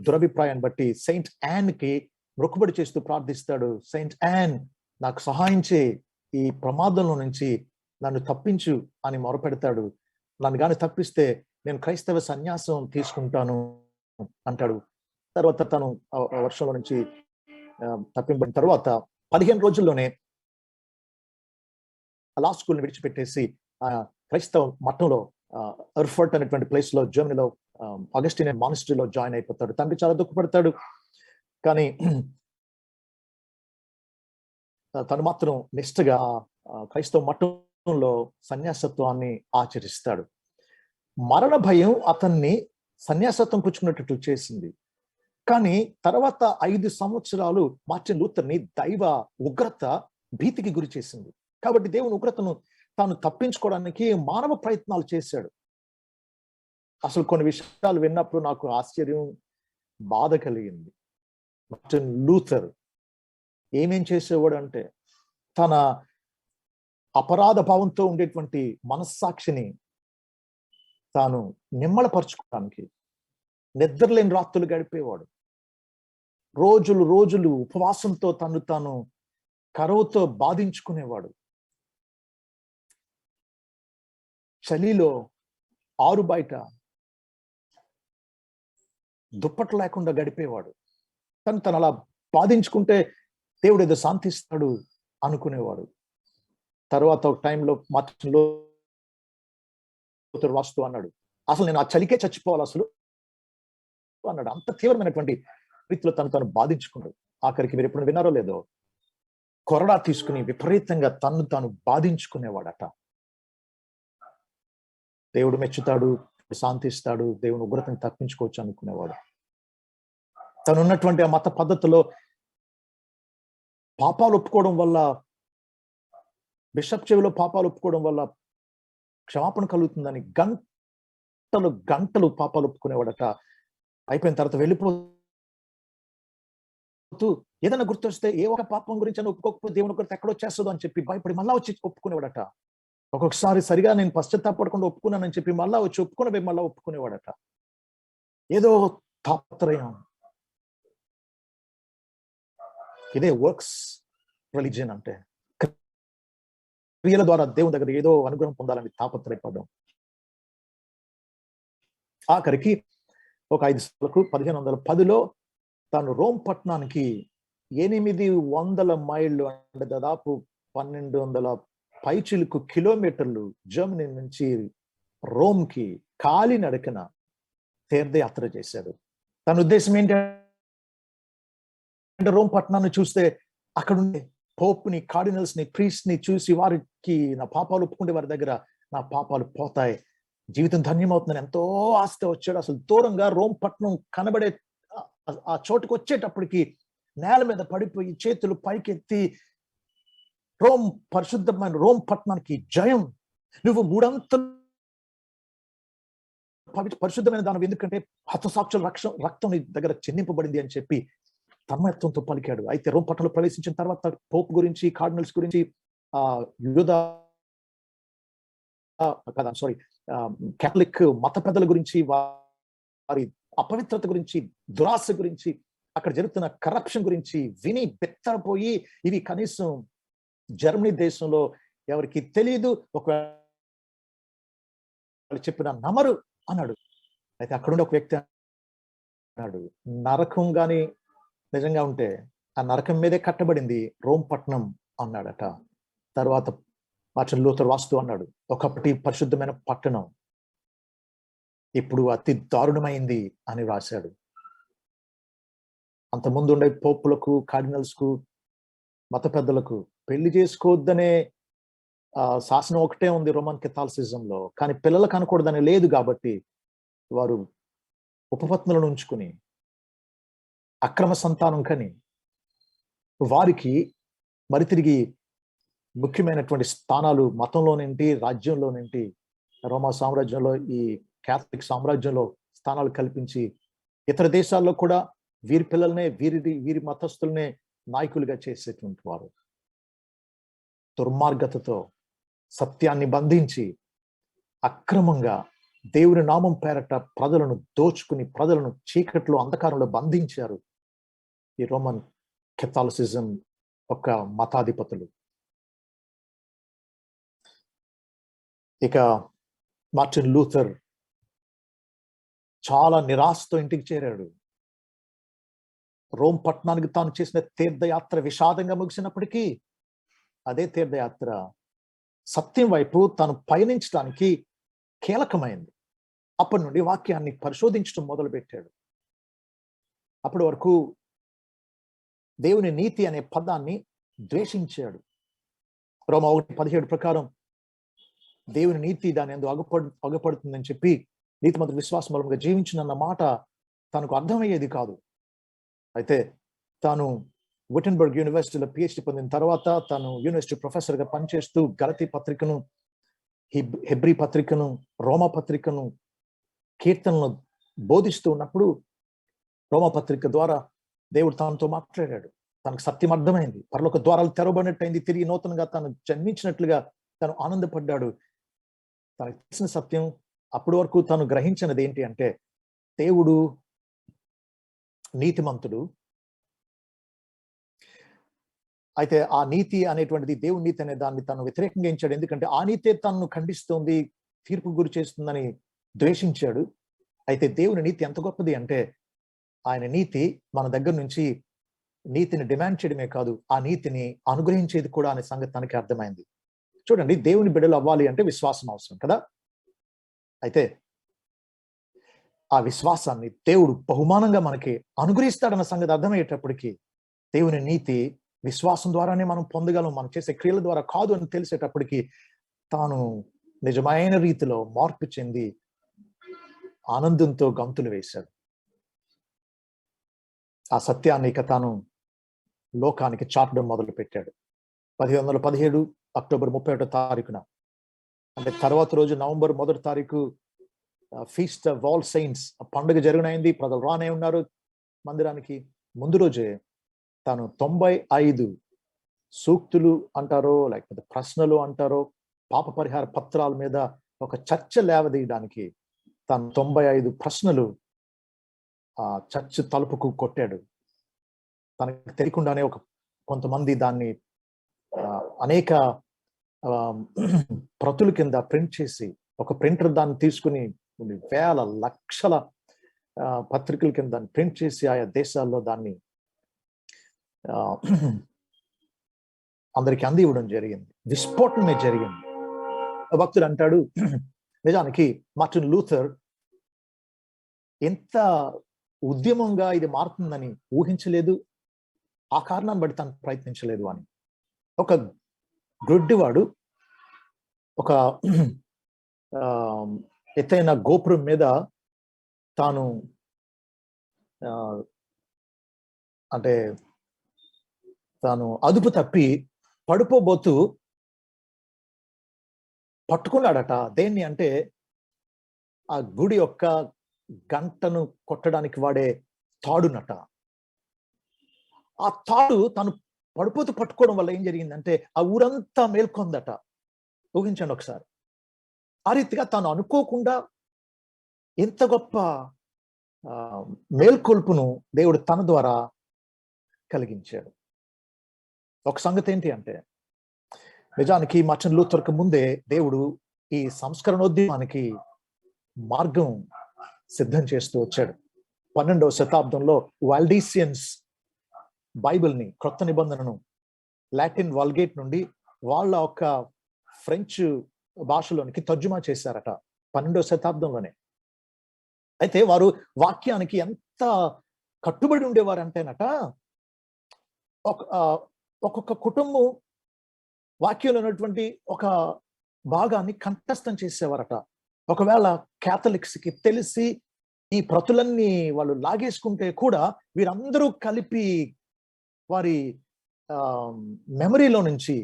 దురభిప్రాయాన్ని బట్టి సెయింట్ యాన్ కి మొక్కుబడి చేస్తూ ప్రార్థిస్తాడు, సెయింట్ యాన్ నాకు సహాయం చేయి, ఈ ప్రమాదంలో నుంచి నన్ను తప్పించు అని మొరపెడతాడు. నన్ను కానీ తప్పిస్తే నేను క్రైస్తవ సన్యాసం తీసుకుంటాను అంటాడు. తర్వాత తను ఆ వర్షంలో నుంచి తప్పింపడిన తర్వాత 15 రోజుల్లోనే లా స్కూల్ని విడిచిపెట్టేసి క్రైస్తవ మఠంలో ఎర్ఫర్ట్ అనేటువంటి ప్లేస్ లో జర్మనీలో ఆగస్టినియన్ మానిస్ట్రీలో జాయిన్ అయిపోతాడు. తండ్రి చాలా దుఃఖపడతాడు, కానీ తను మాత్రం నిష్ఠగా క్రైస్తవ మఠంలో సన్యాసత్వాన్ని ఆచరిస్తాడు. మరణ భయం అతన్ని సన్యాసత్వం పుచ్చుకున్నట్టు చేసింది. కానీ తర్వాత 5 సంవత్సరాలు మార్టిన్ లూథర్ని దైవ ఉగ్రత భీతికి గురి చేసింది. కాబట్టి దేవుని ఉగ్రతను తాను తప్పించుకోవడానికి మానవ ప్రయత్నాలు చేశాడు. అసలు కొన్ని విషయాలు విన్నప్పుడు నాకు ఆశ్చర్యం, బాధ కలిగింది. మార్టిన్ లూథర్ ఏమేం చేసేవాడు అంటే, తన అపరాధ భావంతో ఉండేటువంటి మనస్సాక్షిని తాను నిమ్మళపరచుకోవడానికి నిద్రలేని రాత్రులు గడిపేవాడు. రోజులు ఉపవాసంతో తాను కరువుతో బాధించుకునేవాడు. చలిలో ఆరు బయట దుప్పట్లు లేకుండా గడిపేవాడు. తను అలా బాధించుకుంటే దేవుడు ఏదో శాంతిస్తాడు అనుకునేవాడు. తర్వాత ఒక టైంలో మార్టిన్ లూథర్ రాస్తూ అన్నాడు, అసలు నేను ఆ చలికే చచ్చిపోవాలి అసలు అన్నాడు. అంత తీవ్రమైనటువంటి రీతిలో తను బాధించుకున్నాడు. ఆఖరికి మీరు ఎప్పుడు విన్నారో లేదో, కొరడా తీసుకుని విపరీతంగా తాను బాధించుకునేవాడట. దేవుడు మెచ్చుతాడు, శాంతిస్తాడు, దేవుని ఉగ్రతని తప్పించుకోవచ్చు అనుకునేవాడు. తను ఉన్నటువంటి ఆ మత పద్ధతిలో పాపాలు ఒప్పుకోవడం వల్ల, బిషప్ చెవిలో పాపాలు ఒప్పుకోవడం వల్ల క్షమాపణ కలుగుతుందని గంటలు పాపాలు ఒప్పుకునేవాడట. అయిపోయిన తర్వాత వెళ్ళిపోతూ ఏదైనా గుర్తొస్తే ఏ ఒక పాపం గురించి అని ఒప్పుకోకపోతే దేవుని గుర్తు ఎక్కడొచ్చేస్తుందో అని చెప్పి భయపడి మళ్ళా వచ్చి ఒప్పుకునేవాడట. ఒక్కొక్కసారి సరిగా నేను పశ్చాత్తాపడకుండా ఒప్పుకున్నానని చెప్పి మళ్ళా వచ్చి మళ్ళా ఒప్పుకునేవాడట. ఏదో తాపత్రయం. ఇదే వర్క్స్ రిలీజియన్ అంటే, క్రియల ద్వారా దేవుని దగ్గర ఏదో అనుగ్రహం పొందాలని తాపత్రయపడడం. ఆఖరికి ఒక 5 సార్లకు 1510లో తాను రోమ్ పట్టణానికి 800 మైళ్ళు అంటే దాదాపు 1200 పైచిలుకు కిలోమీటర్లు జర్మనీ నుంచి రోమ్కి కాలినడకన తీర్థయాత్ర చేశాడు. తన ఉద్దేశం ఏంటంటే, రోమ్ పట్టణాన్ని చూస్తే అక్కడ ఉండే పోప్ని, కార్డినల్స్ ని, ప్రీస్ట్ ని చూసి వారికి నా పాపాలు ఒప్పుకుంటే వారి దగ్గర నా పాపాలు పోతాయి, జీవితం ధన్యమవుతుందని ఎంతో ఆశతో వచ్చాడు. అసలు దూరంగా రోమ్ పట్టణం కనబడే ఆ చోటుకు వచ్చేటప్పటికి నేల మీద పడిపోయి చేతులు పైకెత్తి, పరిశుద్ధమైన రోమ్ పట్టణానికి జయం, నువ్వు 3 అంతలు పరిశుద్ధమైన దానం, ఎందుకంటే హతసాక్షుల రక్తం నీ దగ్గర చెందింపబడింది అని చెప్పి తన్మయత్వంతో పలికాడు. అయితే రోమ్ పట్టణంలో ప్రవేశించిన తర్వాత పోప్ గురించి, కార్డినల్స్ గురించి, కేథలిక్ మత పెద్దల గురించి, వారి అపవిత్రత గురించి, దురాశ గురించి, అక్కడ జరుగుతున్న కరప్షన్ గురించి విని బెత్తరపోయి, ఇవి కనీసం జర్మనీ దేశంలో ఎవరికి తెలియదు, ఒకవేళ చెప్పిన నమ్మరు అన్నాడు. అయితే అక్కడుండి ఒక వ్యక్తి అన్నాడు, నరకం గాని నిజంగా ఉంటే ఆ నరకం మీదే కట్టబడింది రోమ్ పట్టణం అన్నాడట. తర్వాత మార్టిన్ లూథర్ రాస్తూ అన్నాడు, ఒకప్పటి పరిశుద్ధమైన పట్టణం ఇప్పుడు అతి దారుణమైంది అని రాశాడు. అంతకుముందు ఉండే పోపులకు, కార్డినల్స్ కు, మత పెద్దలకు పెళ్లి చేసుకోవద్దనే శాసనం ఒకటే ఉంది రోమన్ కెథాలిసిజంలో. కానీ పిల్లలకు అనకూడదని లేదు కాబట్టి వారు ఉపపత్నులను ఉంచుకుని అక్రమ సంతానం కని వారికి మరి తిరిగి ముఖ్యమైనటువంటి స్థానాలు మతంలోనేంటి, రాజ్యంలోనేంటి, రోమా సామ్రాజ్యంలో, ఈ క్యాథలిక్ సామ్రాజ్యంలో స్థానాలు కల్పించి ఇతర దేశాల్లో కూడా వీరి పిల్లల్నే, వీరి మతస్థులనే నాయకులుగా చేసేటువంటి వారు. దుర్మార్గతతో సత్యాన్ని బంధించి అక్రమంగా దేవుని నామం పేరట ప్రజలను దోచుకుని, ప్రజలను చీకట్లో, అంధకారంలో బంధించారు ఈ రోమన్ కెథాలిసిజం ఒక మతాధిపతులు. ఇక మార్టిన్ లూథర్ చాలా నిరాశతో ఇంటికి చేరాడు. రోమ్ పట్టణానికి తాను చేసిన తీర్థయాత్ర విషాదంగా ముగిసినప్పటికీ అదే తీర్థయాత్ర సత్యం వైపు తాను పయనించడానికి కీలకమైంది. అప్పటి నుండి వాక్యాన్ని పరిశోధించడం మొదలుపెట్టాడు. అప్పటి వరకు దేవుని నీతి అనే పదాన్ని ద్వేషించాడు. రోమా 1:17 ప్రకారం దేవుని నీతి దాని ఎందు అగపడుతుందని చెప్పి నీతిమంతుడు విశ్వాసం మూలంగా జీవించునన్న మాట తనకు అర్థమయ్యేది కాదు. అయితే తాను విటన్బర్గ్ యూనివర్సిటీలో PhD పొందిన తర్వాత తాను యూనివర్సిటీ ప్రొఫెసర్గా పనిచేస్తూ గలతీ పత్రికను, హెబ్రీ పత్రికను, రోమా పత్రికను, కీర్తనలు బోధిస్తూ ఉన్నప్పుడు రోమా పత్రిక ద్వారా దేవుడు తనతో మాట్లాడాడు. తనకు సత్యం అర్థమైంది. పరలోక ద్వారాలు తెరవబడినట్టయింది. తిరిగి నూతనంగా తాను జన్మించినట్లుగా తాను ఆనందపడ్డాడు. తనకు తెలిసిన సత్యం, అప్పటి వరకు తాను గ్రహించినది ఏంటి అంటే దేవుడు నీతిమంతుడు. అయితే ఆ నీతి అనేటువంటిది, దేవుని నీతి అనే దాన్ని తను వ్యతిరేకంగా ఎంచాడు. ఎందుకంటే ఆ నీతే తనను ఖండిస్తుంది, తీర్పు గురి చేస్తుందని ద్వేషించాడు. అయితే దేవుని నీతి ఎంత గొప్పది అంటే ఆయన నీతి మన దగ్గర నుంచి నీతిని డిమాండ్ చేయడమే కాదు, ఆ నీతిని అనుగ్రహించేది కూడా అనే సంగతి తనకి అర్థమైంది. చూడండి, దేవుని బిడ్డలు అవ్వాలి అంటే విశ్వాసం అవసరం కదా. అయితే ఆ విశ్వాసాన్ని దేవుడు బహుమానంగా మనకి అనుగ్రహిస్తాడన్న సంగతి అర్థమయ్యేటప్పటికీ దేవుని నీతి విశ్వాసం ద్వారానే మనం పొందగలం, మనం చేసే క్రియల ద్వారా కాదు అని తెలిసేటప్పటికీ తాను నిజమైన రీతిలో మార్పు చెంది ఆనందంతో గంతులు వేశాడు. ఆ సత్యాన్ని ఇక తాను లోకానికి చాటడం మొదలు పెట్టాడు. 1817 అక్టోబర్ 31వ తారీఖున, అంటే తర్వాత రోజు నవంబర్ 1వ తారీఖు ఫీస్ట్ ఆఫ్ ఆల్ సెయింట్స్ పండుగ జరిగినైంది. ప్రజలు రానే ఉన్నారు మందిరానికి. ముందు రోజే తాను 95 సూక్తులు అంటారో లేకపోతే ప్రశ్నలు అంటారో పాప పరిహార పత్రాల మీద ఒక చర్చ లేవదీయడానికి తాను 95 ప్రశ్నలు ఆ చర్చ్ తలుపుకు కొట్టాడు. తనకు తెలియకుండానే కొంతమంది దాన్ని అనేక ప్రతుల కింద ప్రింట్ చేసి, ఒక ప్రింటర్ దాన్ని తీసుకుని వేల లక్షల పత్రికల కింద దాన్ని ప్రింట్ చేసి ఆయా దేశాల్లో దాన్ని అందరికి అంది ఇవ్వడం జరిగింది. విస్ఫోటనమే జరిగింది. భక్తుడు అంటాడు, నిజానికి మార్టిన్ లూథర్ ఎంత ఉద్యమంగా ఇది మారుతుందని ఊహించలేదు, ఆ కారణాన్ని బట్టి తను ప్రయత్నించలేదు అని. ఒక గ్రుడ్డివాడు ఒక ఎత్తైన గోపురం మీద తాను అంటే తాను అదుపు తప్పి పడిపోబోతూ పట్టుకున్నాడట. దేన్ని అంటే ఆ గుడి యొక్క గంటను కొట్టడానికి వాడే తాడునట. ఆ తాడు తను పడిపోతూ పట్టుకోవడం వల్ల ఏం జరిగిందంటే ఆ ఊరంతా మేల్కొందట. ఊహించండి ఒకసారి. ఆ రీతిగా తాను అనుకోకుండా ఎంత గొప్ప మేల్కొల్పును దేవుడు తన ద్వారా కలిగించాడు. ఒక సంగతి ఏంటి అంటే, నిజానికి మార్టిన్ లూథర్కు ముందే దేవుడు ఈ సంస్కరణోద్యమానికి మార్గం సిద్ధం చేస్తూ వచ్చాడు. 12వ శతాబ్దంలో వాల్డీసియన్స్ బైబిల్ని, క్రొత్త నిబంధనను లాటిన్ వాల్గేట్ నుండి వాళ్ళ ఒక ఫ్రెంచ్ భాషలోనికి తర్జుమా చేశారట 12వ శతాబ్దంలోనే. అయితే వారు వాక్యానికి ఎంత కట్టుబడి ఉండేవారు అంటేనట, ఒక్కొక్క కుటుంబం వాక్యంలో ఉన్నటువంటి ఒక భాగాన్ని కంఠస్థం చేసేవారట. ఒకవేళ క్యాథలిక్స్ కి తెలిసి ఈ ప్రతులన్నీ వాళ్ళు లాగేసుకుంటే కూడా వీరందరూ కలిపి వారి మెమరీలో నుంచి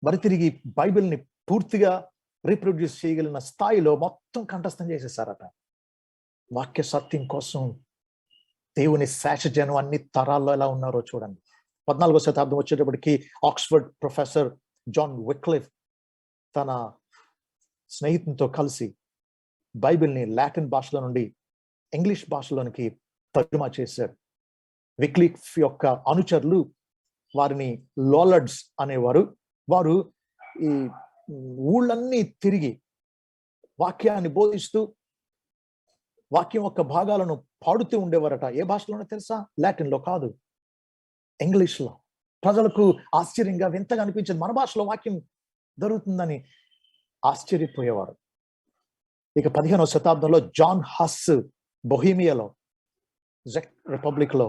మరి తిరిగి బైబిల్ని పూర్తిగా రీప్రొడ్యూస్ చేయగలిగిన స్థాయిలో మొత్తం కంఠస్థం చేసేసారట. వాక్య సత్యం కోసం దేవుని శేషజనం అన్ని తరాల్లో ఎలా ఉన్నారో చూడండి. 14వ శతాబ్దం వచ్చేటప్పటికి ఆక్స్ఫర్డ్ ప్రొఫెసర్ జాన్ విక్లిఫ్ తన స్నేహితునితో కలిసి బైబిల్ని లాటిన్ భాషలో నుండి ఇంగ్లీష్ భాషలోనికి తర్జుమా చేశారు. విక్లిఫ్ యొక్క అనుచరులు వారిని లోలర్డ్స్ అనేవారు. వారు ఈ ఊళ్ళన్నీ తిరిగి వాక్యాన్ని బోధిస్తూ వాక్యం యొక్క భాగాలను పాడుతూ ఉండేవారట. ఏ భాషలోనో తెలుసా? లాటిన్లో కాదు, ఇంగ్లీష్లో. ప్రజలకు ఆశ్చర్యంగా వింతగా అనిపించింది. మన భాషలో వాక్యం దొరుకుతుందని ఆశ్చర్యపోయేవారు. ఇక 15వ శతాబ్దంలో జాన్ హస్ బొహీమియాలో, జెక్ రిపబ్లిక్ లో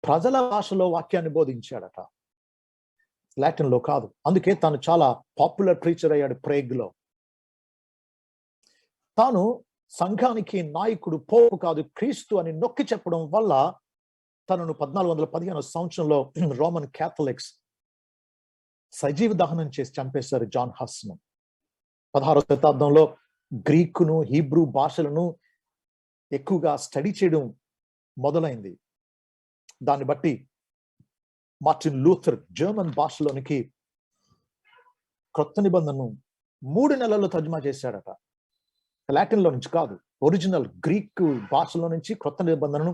ప్రజల భాషలో వాక్యాన్ని బోధించాడట, లాటిన్ లో కాదు. అందుకే తాను చాలా పాపులర్ ప్రీచర్ అయ్యాడు ప్రేగ్ లో. తాను సంఘానికి నాయకుడు, పోపు కాదు, క్రీస్తు అని నొక్కి చెప్పడం వల్ల తనను 1415 సంవత్సరంలో రోమన్ క్యాథలిక్స్ సజీవ దహనం చేసి చంపేశారు జాన్ హస్ ను. 16వ శతాబ్దంలో గ్రీకును హీబ్రూ భాషలను ఎక్కువగా స్టడీ చేయడం మొదలైంది. దాన్ని బట్టి మార్టిన్ లూథర్ జర్మన్ భాషలోనికి క్రొత్త నిబంధనను 3 నెలల్లో తర్జుమా చేశాడట. లాటిన్ లో నుంచి కాదు, ఒరిజినల్ గ్రీక్ భాషలో నుంచి క్రొత్త నిబంధనను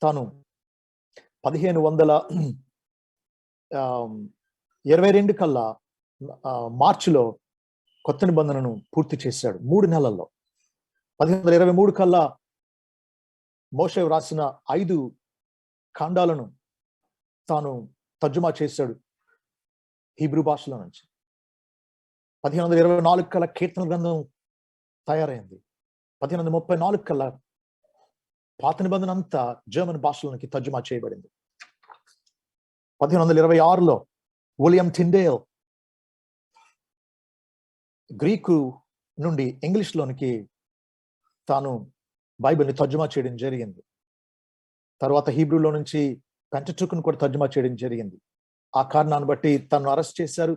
తాను 1522 కల్లా మార్చిలో కొత్త నిబంధనను పూర్తి చేశాడు 3 నెలల్లో. 1523 కల్లా మోషే రాసిన 5 ఖండాలను తాను తర్జుమా చేశాడు హీబ్రూ భాషలో నుంచి. 1524 కల్లా కీర్తన గ్రంథం తయారైంది. 1534 కల్లా పాత నిబంధన అంతా జర్మన్ భాషలోనికి తర్జుమా చేయబడింది. 1526లో విలియం టిండేల్ గ్రీకు నుండి ఇంగ్లీష్లోనికి తాను బైబిల్ని తర్జుమా చేయడం జరిగింది. తర్వాత హీబ్రూలో నుంచి పెంటటుకును కూడా తర్జుమా చేయడం జరిగింది. ఆ కారణాన్ని బట్టి తను అరెస్ట్ చేశారు,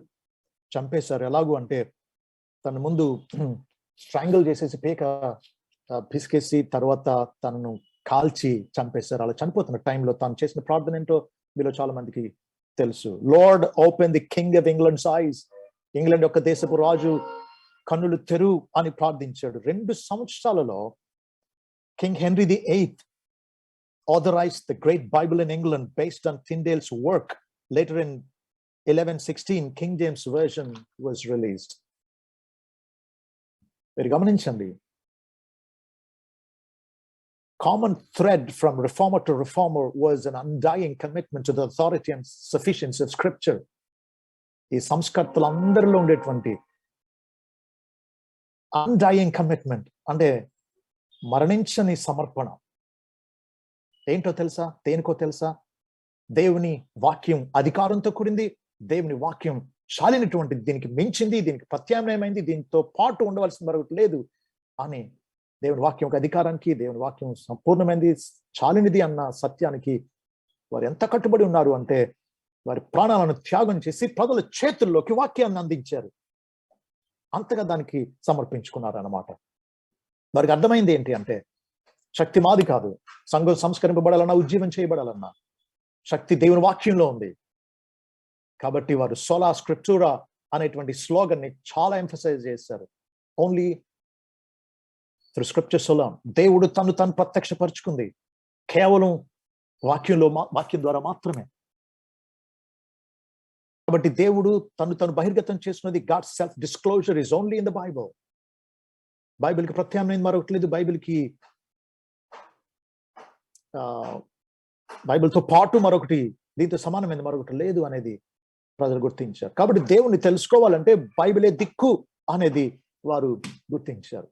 చంపేశారు. ఎలాగూ అంటే తన ముందు స్ట్రాంగిల్ చేసేసి పేక పిసికేసి తర్వాత తనను కాల్చి చంపేశారు. అలా చనిపోతున్న టైంలో తాను చేసిన ప్రార్థన ఏంటో మీలో చాలా మందికి తెలుసు. Lord open the king of England's ice, England యొక్క దేశపు రాజు కన్నులు తెరువు అని ప్రార్థించాడు. 2 సంవత్సరాలలో king henry VIII authorized the great Bible in England based on Tyndale's work. Later in 1116, King James Version was released. మీరు గమనించండి, common thread from reformer to reformer was an undying commitment to the authority and sufficiency of scripture. ఈ సంస్కర్తలందరిలో ఉండేటువంటి undying commitment అంటే మరణించని సమర్పణ. ఏంటో తెలుసా? దేనికో తెలుసా? దేవుని వాక్యం అధికారంతో కూడింది, దేవుని వాక్యం చాలినటువంటిది, దీనికి మించింది, దీనికి ప్రత్యామ్నాయమైంది, దీంతో పాటు ఉండవలసిన మరొకటి లేదు అని దేవుని వాక్యం ఒక అధికారానికి, దేవుని వాక్యం సంపూర్ణమైనది, చాలినిది అన్న సత్యానికి వారు ఎంత కట్టుబడి ఉన్నారు అంటే వారి ప్రాణాలను త్యాగం చేసి ప్రజల చేతుల్లోకి వాక్యాన్ని అందించారు. అంతగా దానికి సమర్పించుకున్నారు అన్నమాట. వారికి అర్థమైంది ఏంటి అంటే శక్తి మాది కాదు, సంఘం సంస్కరింపబడాలన్నా ఉజ్జీవం చేయబడాలన్నా శక్తి దేవుని వాక్యంలో ఉంది. కాబట్టి వారు సోలా స్క్రిప్చూరా అనేటువంటి స్లోగన్ ని చాలా ఎంఫసైజ్ చేశారు. ఓన్లీ త్రూ స్క్రిప్చర్ సోలా, దేవుడు తను ప్రత్యక్షపరుచుకుంది కేవలం వాక్యం ద్వారా మాత్రమే. కాబట్టి దేవుడు తను బహిర్గతం చేసినది, God self disclosure is only in the Bible. బైబిల్కి ప్రత్యామ్నాయం మరొకటి లేదు, బైబిల్తో పాటు మరొకటి, దీంతో సమానమైన మరొకటి లేదు అనేది ప్రజలు గుర్తించారు. కాబట్టి దేవుణ్ణి తెలుసుకోవాలంటే బైబిలే దిక్కు అనేది వారు గుర్తించారు.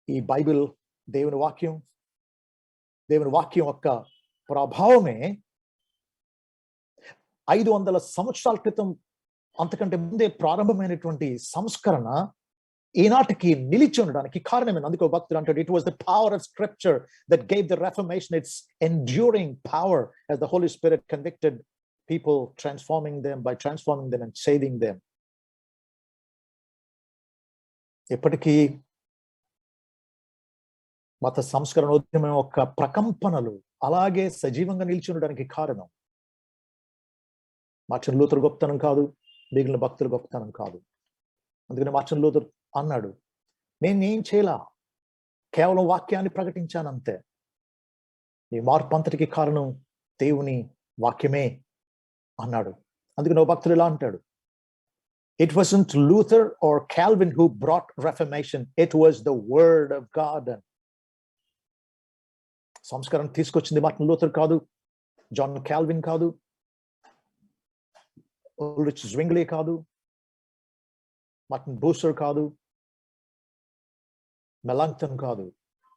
ఈ బైబిల్ దేవుని వాక్యం యొక్క ప్రభావమే 500 సంవత్సరాల క్రితం అంతకంటే ముందే ప్రారంభమైనటువంటి సంస్కరణ ఈనాటికి నిలిచి ఉండడానికి కారణమైంది. అందుకే భక్తుడు అంటాడు, it was the power of scripture that gave the reformation its enduring power as the Holy Spirit convicted people, transforming them and saving them. ఎప్పటికీ మత సంస్కరణ ఉద్యమం యొక్క ప్రకంపనలు అలాగే సజీవంగా నిలిచి ఉండడానికి కారణం మార్టిన్ లూథర్ గొప్పతనం కాదు, మిగిలిన భక్తుల గొప్పతనం కాదు. అందుకని మార్టిన్ లూథర్ అన్నాడు, నేను ఏం చేయలా, కేవలం వాక్యాన్ని ప్రకటించానంతే. ఈ మార్పు అంతటికి కారణం దేవుని వాక్యమే అన్నాడు. అందుకని ఓ భక్తుడు ఇలా అంటాడు, it wasn't Luther or Calvin who brought Reformation, it was the word of God. సంస్కరణ తీసుకొచ్చింది మార్టిన్ లూథర్ కాదు, జాన్ కాల్విన్ కాదు, ఉల్రిచ్ zwingli కాదు, మార్టిన్ బూసర్ కాదు, మెలాంక్టన్ కాదు.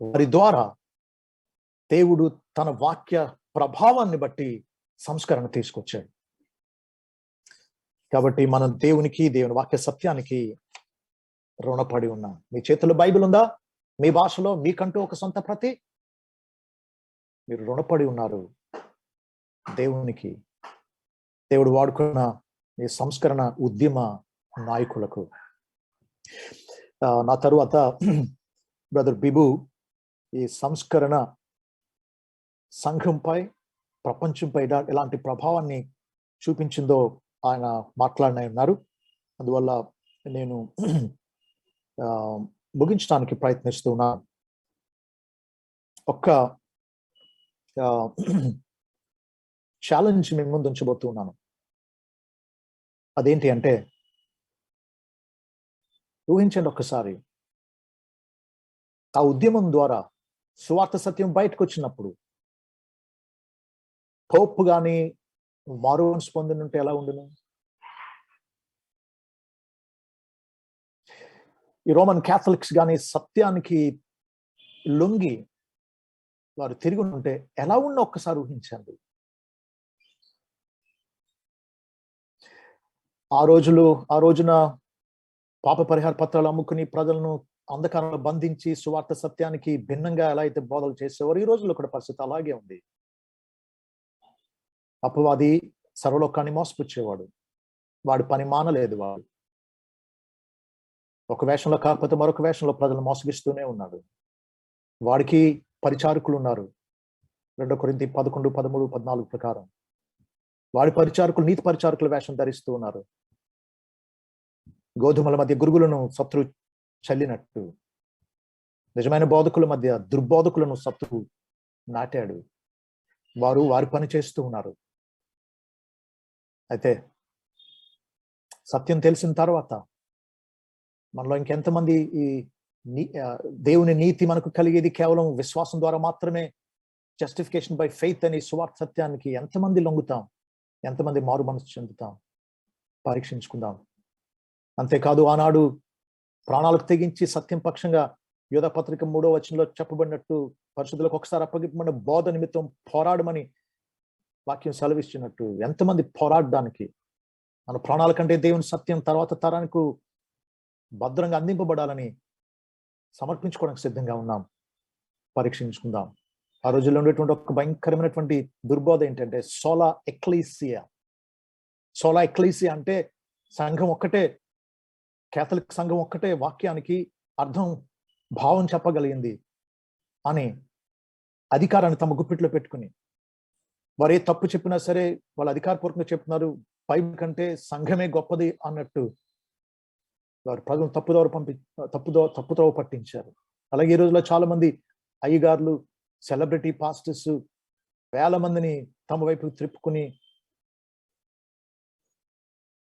వారి ద్వారా దేవుడు తన వాక్య ప్రభావాన్ని బట్టి సంస్కరణ తీసుకొచ్చాడు. కాబట్టి మనం దేవునికి, దేవుని వాక్య సత్యానికి రుణపడి ఉన్నాం. మీ చేతిలో బైబిల్ ఉందా? మీ భాషలో మీకంటూ ఒక సొంత ప్రతి? మీరు రుణపడి ఉన్నారు దేవునికి, దేవుడు వాడుకున్న ఈ సంస్కరణ ఉద్యమ నాయకులకు. నా తరువాత బ్రదర్ బిబు ఈ సంస్కరణ సంఘంపై, ప్రపంచంపై ఎలాంటి ప్రభావాన్ని చూపించిందో ఆయన మాట్లాడిన ఉన్నారు. అందువల్ల నేను ముగించడానికి ప్రయత్నిస్తూ ఉన్నాను. ఒక్క ఛాలెంజ్ మేము ముందు ఉంచబోతున్నాను. అదేంటి అంటే, ఊహించండి ఒక్కసారి, ఆ ఉద్యమం ద్వారా సువార్త సత్యం బయటకు వచ్చినప్పుడు పోప్ గాని మారు మనసు పొందినుంటే ఎలా ఉండును? ఈ రోమన్ క్యాథలిక్స్ గాని సత్యానికి లొంగి వారు తిరిగి ఉంటే ఎలా ఉన్న ఒక్కసారి ఊహించండి. ఆ రోజున పాప పరిహార పత్రాలు అమ్ముకుని ప్రజలను అంధకారంలో బంధించి సువార్త సత్యానికి భిన్నంగా ఎలా అయితే బోధలు చేసేవారు, ఈ రోజుల్లో కూడా పరిస్థితి అలాగే ఉంది. అపవాది సర్వలోకాన్ని మోసపుచ్చేవాడు, వాడి పని మానలేదు. వాడు ఒక వేషంలో కాకపోతే మరొక వేషంలో ప్రజలు మోసగిస్తూనే ఉన్నాడు. వాడికి పరిచారకులు ఉన్నారు. 2 కొరింథీ 11, 13, 14 ప్రకారం వాడి పరిచారకులు నీతి పరిచారకుల వేషం ధరిస్తూ ఉన్నారు. గోధుమల మధ్య గురుగులను శత్రు చల్లినట్టు నిజమైన బోధకుల మధ్య దుర్బోధకులను శత్రు నాటాడు. వారు వారి పని చేస్తూ ఉన్నారు. అయితే సత్యం తెలిసిన తర్వాత మనలో ఇంకెంతమంది ఈ దేవుని నీతి మనకు కలిగేది కేవలం విశ్వాసం ద్వారా మాత్రమే, జస్టిఫికేషన్ బై ఫెయిత్ అని సువార్త సత్యానికి ఎంతమంది లొంగుతాం? ఎంతమంది మారు మనసు చెందుతాం? పరీక్షించుకుందాం. అంతేకాదు, ఆనాడు ప్రాణాలకు తెగించి సత్యం పక్షంగా యోధా పత్రిక 3వ వచనంలో చెప్పబడినట్టు పరిశుద్ధులకు ఒకసారి అప్పగింపబడిన బోధ నిమిత్తం పోరాడమని వాక్యం సెలవిస్తున్నట్టు ఎంతమంది పోరాడడానికి, మన ప్రాణాల కంటే దేవుని సత్యం తర్వాత తరానికి భద్రంగా అందింపబడాలని సమర్పించుకోవడానికి సిద్ధంగా ఉన్నాం. పరీక్షించుకుందాం. ఆ రోజుల్లో ఉండేటువంటి ఒక భయంకరమైనటువంటి దుర్బోధ ఏంటంటే సోలా ఎక్లీసియా. సోలా ఎక్లీసియా అంటే సంఘం ఒక్కటే, కేథలిక్ సంఘం ఒక్కటే వాక్యానికి అర్థం, భావం చెప్పగలిగింది అని అధికారాన్ని తమ గుప్పిట్లో పెట్టుకుని వారు ఏ తప్పు చెప్పినా సరే వాళ్ళు అధికారపూర్వకంగా చెప్తున్నారు, బైబిల్ కంటే సంఘమే గొప్పది అన్నట్టు వారు ప్రజలు తప్పుదోవ పట్టించారు. అలాగే ఈ రోజులో చాలా మంది అయ్యగారులు, సెలబ్రిటీ పాస్టర్స్ వేల మందిని తమ వైపు త్రిప్పుకుని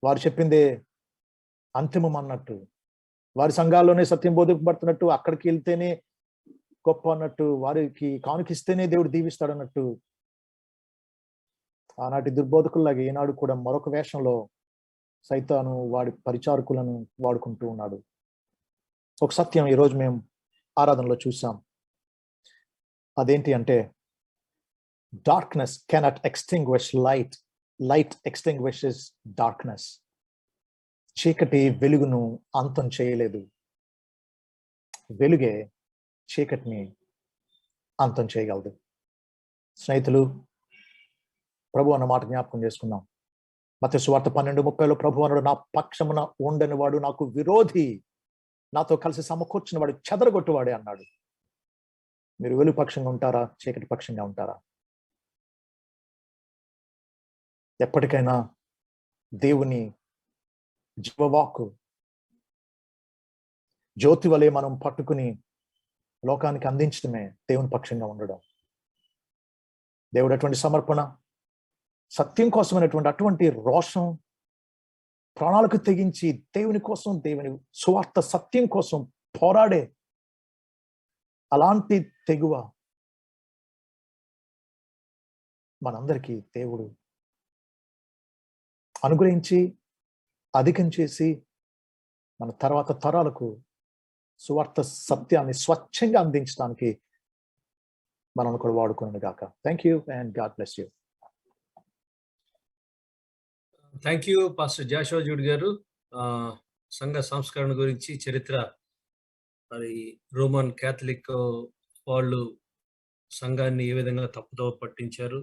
వారు చెప్పిందే అంతిమం అన్నట్టు, వారి సంఘాల్లోనే సత్యం బోధింపబడుతున్నట్టు, అక్కడికి వెళ్తేనే గొప్ప అన్నట్టు, వారికి కానుకిస్తేనే దేవుడు దీవిస్తాడన్నట్టు ఆనాటి దుర్బోధకుల్లాగా ఈనాడు కూడా మరొక వేషంలో సైతాను వాడి పరిచారకులను వాడుకుంటూ ఉన్నాడు. ఒక సత్యం ఈరోజు మేము ఆరాధనలో చూసాం. అదేంటి అంటే, darkness cannot extinguish light, light ఎక్స్టింగ్విషెస్ darkness. చీకటి వెలుగును అంతం చేయలేదు, వెలుగే చీకటిని అంతం చేయగలదు. స్నేహితులు, ప్రభు అన్న మాట జ్ఞాపకం చేసుకున్నాం. మత్తయి సువార్త 12:30 ప్రభు అన్నాడు, నా పక్షమున ఉండని వాడు నాకు విరోధి, నాతో కలిసి సమకూర్చిన వాడు చెదరగొట్టువాడే అన్నాడు. మీరు వెలుగు పక్షంగా ఉంటారా, చీకటి పక్షంగా ఉంటారా? ఎప్పటికైనా దేవుని జీవవాక్కు జ్యోతి వలె మనం పట్టుకుని లోకానికి అందించడమే దేవుని పక్షంగా ఉండడం. దేవుడు అటువంటి సమర్పణ, సత్యం కోసమైనటువంటి అటువంటి రోషం, ప్రాణాలకు తెగించి దేవుని కోసం, దేవుని సువార్త సత్యం కోసం పోరాడే అలాంటి తెగువ మనందరికీ దేవుడు అనుగ్రహించి అధికం చేసి మన తర్వాత తరాలకు సువార్త సత్యాన్ని స్వచ్ఛంగా అందించడానికి మనల్ని కూడా వాడుకున్నాను గాక. Thank you and God bless you. Thank you pastor Joshua Jude గారు. సంఘ సంస్కరణ గురించి చరిత్ర, మరి రోమన్ క్యాథలిక్ వాళ్ళు సంఘాన్ని ఏ విధంగా తప్పుదోవ పట్టించారు,